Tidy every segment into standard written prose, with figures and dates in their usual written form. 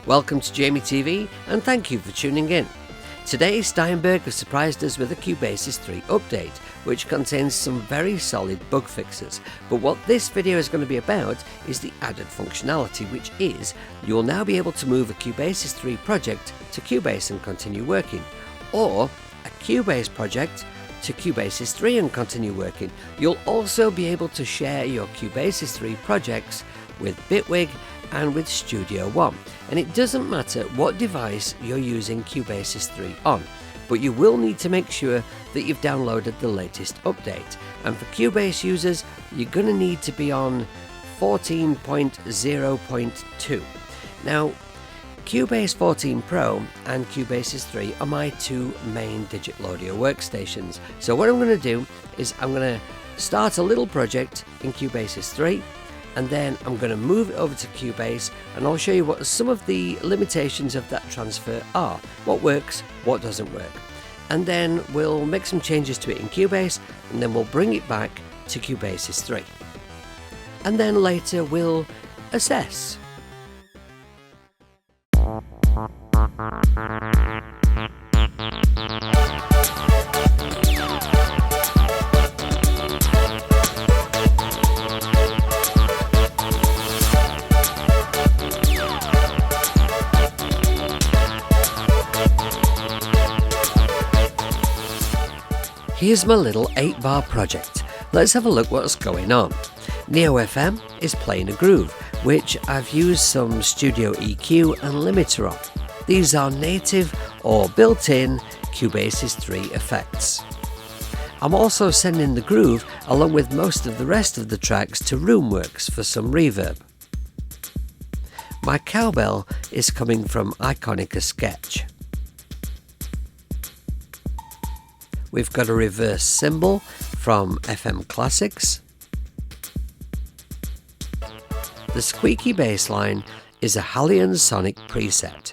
Welcome to Jamie TV and thank you for tuning in. Today Steinberg has surprised us with a Cubasis 3 update, which contains some very solid bug fixes. But what this video is going to be about is the added functionality, which is you will now be able to move a Cubasis 3 project to Cubase and continue working, or a Cubase project to Cubasis 3 and continue working. You'll also be able to share your Cubasis 3 projects with Bitwig and with Studio One, and it doesn't matter what device you're using Cubasis 3 on, but you will need to make sure that you've downloaded the latest update. And for Cubase users, you're going to need to be on 14.0.2. Now, Cubase 14 Pro and Cubasis 3 are my two main digital audio workstations. So what I'm going to do is I'm going to start a little project in Cubasis 3, and then I'm going to move it over to Cubase, and I'll show you what some of the limitations of that transfer are, what works, what doesn't work. And then we'll make some changes to it in Cubase, and then we'll bring it back to Cubasis 3. And then later we'll assess. Here's my little 8-bar project. Let's have a look what's going on. Neo FM is playing a groove, which I've used some Studio EQ and limiter on. These are native or built-in Cubasis 3 effects. I'm also sending the groove along with most of the rest of the tracks to Roomworks for some reverb. My cowbell is coming from Iconica Sketch. We've got a reverse cymbal from FM Classics. The squeaky bass line is a Hallian Sonic preset.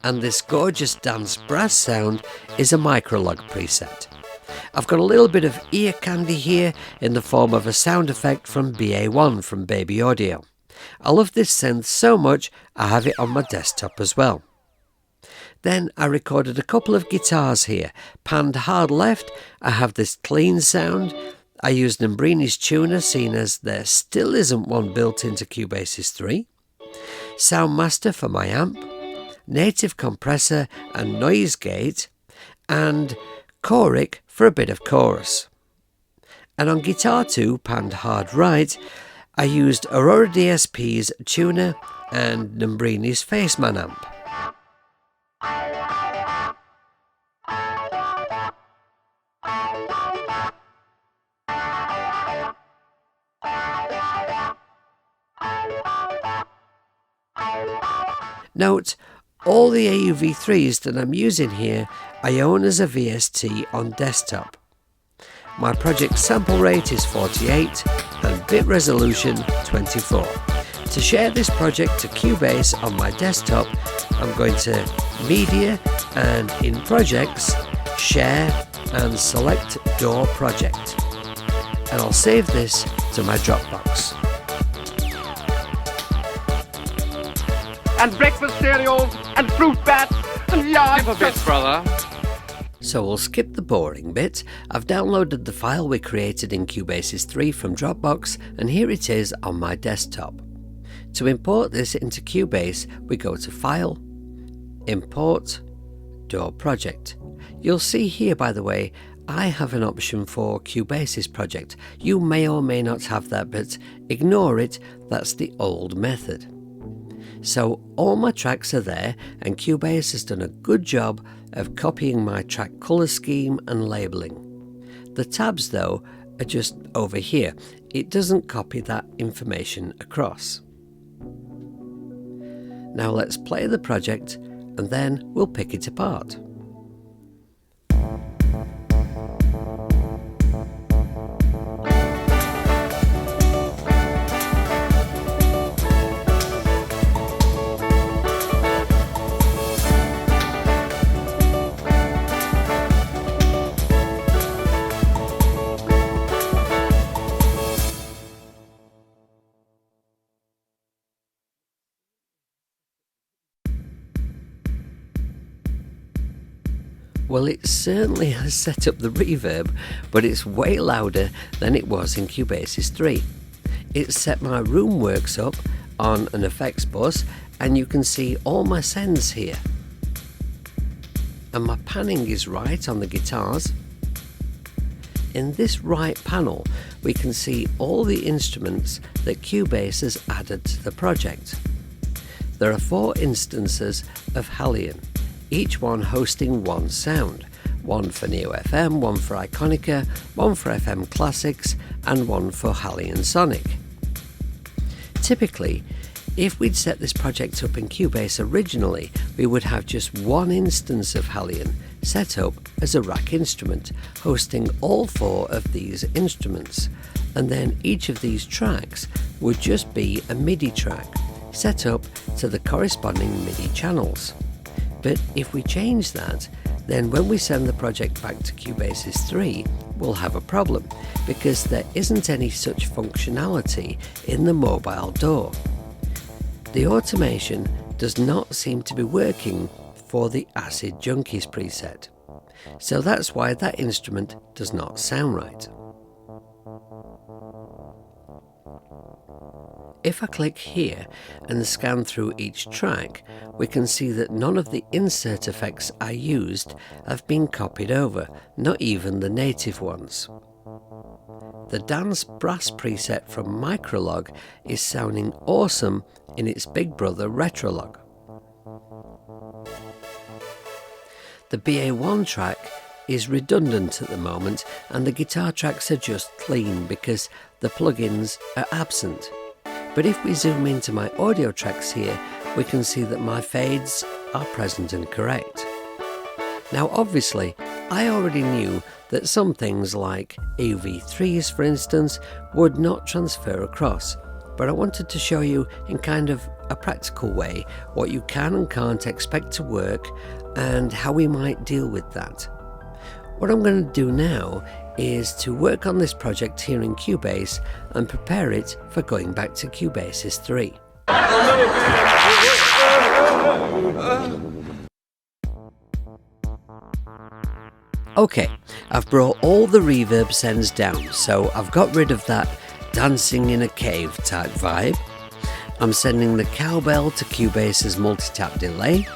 And this gorgeous dance brass sound is a Microlog preset. I've got a little bit of ear candy here in the form of a sound effect from BA1 from Baby Audio. I love this synth so much I have it on my desktop as well. Then I recorded a couple of guitars here. Panned hard left, I have this clean sound. I used Nambrini's tuner, seeing as there still isn't one built into Cubasis 3. Soundmaster for my amp, native compressor and noise gate, and Choric for a bit of chorus. And on guitar 2, panned hard right, I used Aurora DSP's tuner and Nambrini's Faceman amp. Note, all the AUV3s that I'm using here I own as a VST on desktop. My project sample rate is 48 and bit resolution 24. To share this project to Cubase on my desktop, I'm going to Media and in Projects, Share and select DAW Project. And I'll save this to my Dropbox. And breakfast cereals, and fruit bats, and yards. Give a bit, brother. So we'll skip the boring bit. I've downloaded the file we created in Cubasis 3 from Dropbox, and here it is on my desktop. To import this into Cubase, we go to File, Import, DAW Project. You'll see here, by the way, I have an option for Cubasis project. You may or may not have that, but ignore it, that's the old method. So all my tracks are there, and Cubase has done a good job of copying my track colour scheme and labelling. The tabs though are just over here. It doesn't copy that information across. Now let's play the project and then we'll pick it apart. Well, it certainly has set up the reverb, but it's way louder than it was in Cubasis 3. It's set my Roomworks up on an effects bus, and you can see all my sends here. And my panning is right on the guitars. In this right panel, we can see all the instruments that Cubase has added to the project. There are 4 instances of Hallion, each one hosting one sound, one for Neo FM, one for Iconica, one for FM Classics, and one for Hallion Sonic. Typically, if we'd set this project up in Cubase originally, we would have just one instance of Hallion set up as a rack instrument, hosting all 4 of these instruments, and then each of these tracks would just be a MIDI track set up to the corresponding MIDI channels. But if we change that, then when we send the project back to Cubasis 3, we'll have a problem, because there isn't any such functionality in the mobile DAW. The automation does not seem to be working for the Acid Junkies preset, so that's why that instrument does not sound right. If I click here and scan through each track, we can see that none of the insert effects I used have been copied over, not even the native ones. The Dance Brass preset from Microlog is sounding awesome in its big brother Retrolog. The BA1 track is redundant at the moment, and the guitar tracks are just clean because the plugins are absent. But if we zoom into my audio tracks here, we can see that my fades are present and correct. Now obviously, I already knew that some things like AV3s for instance would not transfer across, but I wanted to show you in kind of a practical way what you can and can't expect to work and how we might deal with that. What I'm going to do now is to work on this project here in Cubase and prepare it for going back to Cubasis 3. Okay, I've brought all the reverb sends down, so I've got rid of that dancing in a cave type vibe. I'm sending the cowbell to Cubase's multi-tap delay.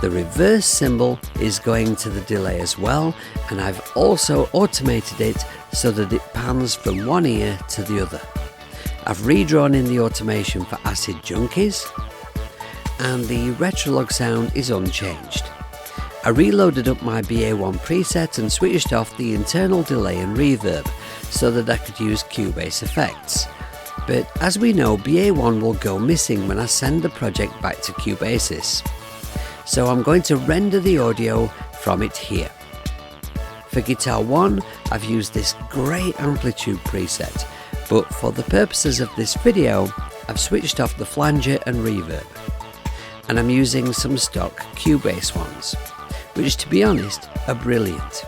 The reverse cymbal is going to the delay as well, and I've also automated it so that it pans from one ear to the other. I've redrawn in the automation for Acid Junkies, and the Retrolog sound is unchanged. I reloaded up my BA1 preset and switched off the internal delay and reverb so that I could use Cubase effects. But as we know, BA1 will go missing when I send the project back to Cubasis. So I'm going to render the audio from it here. For Guitar 1, I've used this great amplitude preset, but for the purposes of this video, I've switched off the flanger and reverb. And I'm using some stock Cubase ones, which to be honest are brilliant.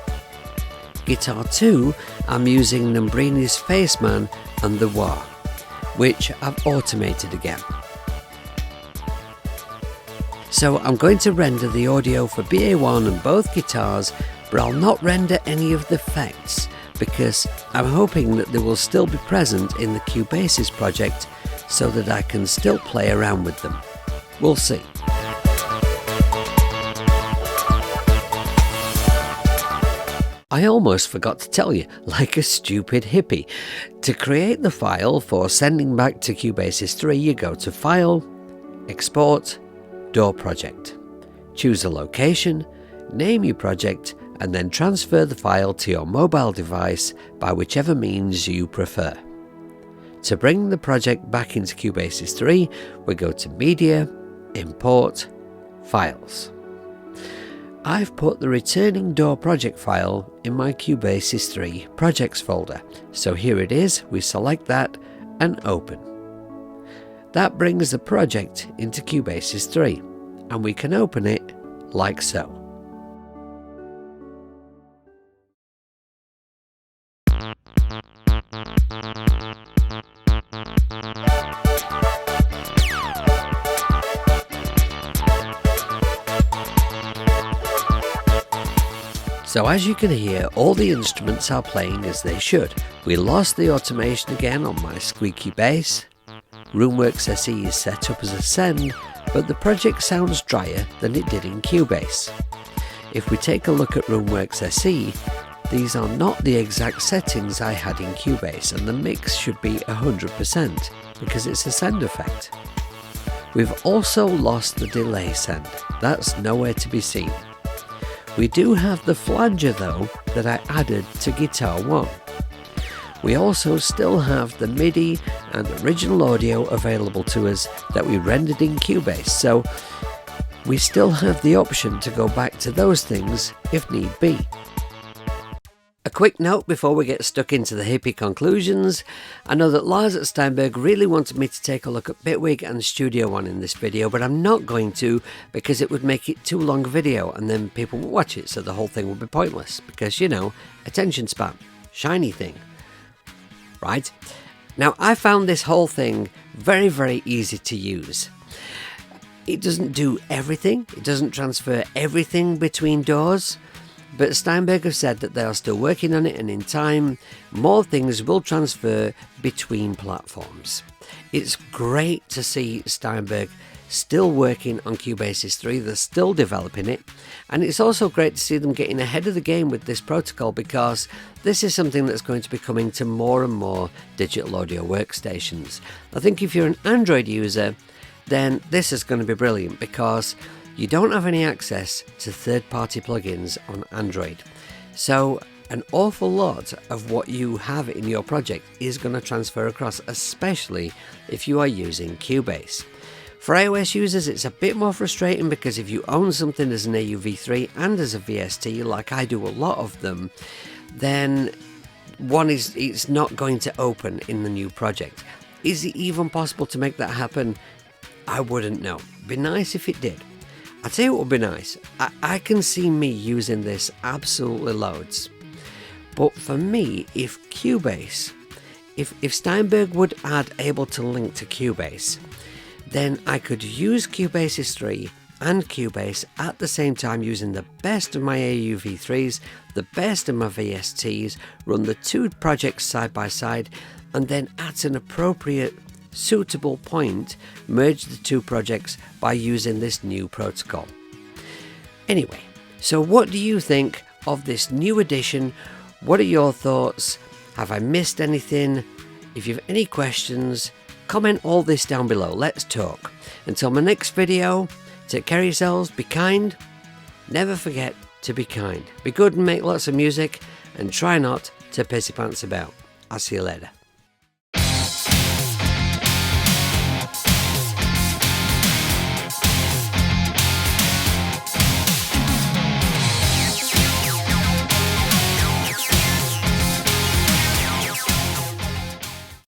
Guitar 2, I'm using Numbrini's Faceman and the Wah, which I've automated again. So I'm going to render the audio for BA1 and both guitars, but I'll not render any of the effects because I'm hoping that they will still be present in the Cubasis project so that I can still play around with them. We'll see. I almost forgot to tell you, like a stupid hippie. To create the file for sending back to Cubasis 3, you go to File, Export, DAW Project. Choose a location, name your project, and then transfer the file to your mobile device by whichever means you prefer. To bring the project back into Cubasis 3, we go to Media, Import, Files. I've put the returning DAW project file in my Cubasis 3 projects folder, so here it is. We select that and open. That brings the project into Cubasis 3, and we can open it like so. So as you can hear, all the instruments are playing as they should. We lost the automation again on my squeaky bass. Roomworks SE is set up as a send, but the project sounds drier than it did in Cubase. If we take a look at Roomworks SE, these are not the exact settings I had in Cubase, and the mix should be 100% because it's a send effect. We've also lost the delay send. That's nowhere to be seen. We do have the flanger though that I added to Guitar 1. We also still have the MIDI and original audio available to us that we rendered in Cubase, so we still have the option to go back to those things if need be. A quick note before we get stuck into the Hippie Conclusions. I know that Lars at Steinberg really wanted me to take a look at Bitwig and Studio One in this video, but I'm not going to because it would make it too long a video and then people will watch it, so the whole thing will be pointless because, you know, attention span, shiny thing. Right? Now, I found this whole thing very, very easy to use. It doesn't do everything, it doesn't transfer everything between doors, but Steinberg have said that they are still working on it, and in time, more things will transfer between platforms. It's great to see Steinberg still working on Cubasis 3, they're still developing it, and it's also great to see them getting ahead of the game with this protocol because this is something that's going to be coming to more and more digital audio workstations. I think if you're an Android user, then this is going to be brilliant because you don't have any access to third-party plugins on Android. So an awful lot of what you have in your project is going to transfer across, especially if you are using Cubase. For iOS users, it's a bit more frustrating because if you own something as an AUV3 and as a VST, like I do a lot of them, then it's not going to open in the new project. Is it even possible to make that happen? I wouldn't know. Be nice if it did. I'll tell you what would be nice. I can see me using this absolutely loads. But for me, if Cubase, if Steinberg would add able to link to Cubase, then I could use Cubasis 3 and Cubase at the same time using the best of my AUV3s, the best of my VSTs, run the two projects side by side, and then at an appropriate suitable point merge the two projects by using this new protocol. Anyway, so what do you think of this new edition? What are your thoughts? Have I missed anything? If you have any questions, comment all this down below. Let's talk. Until my next video, take care of yourselves, be kind, never forget to be kind. Be good and make lots of music, and try not to pissy pants about. I'll see you later.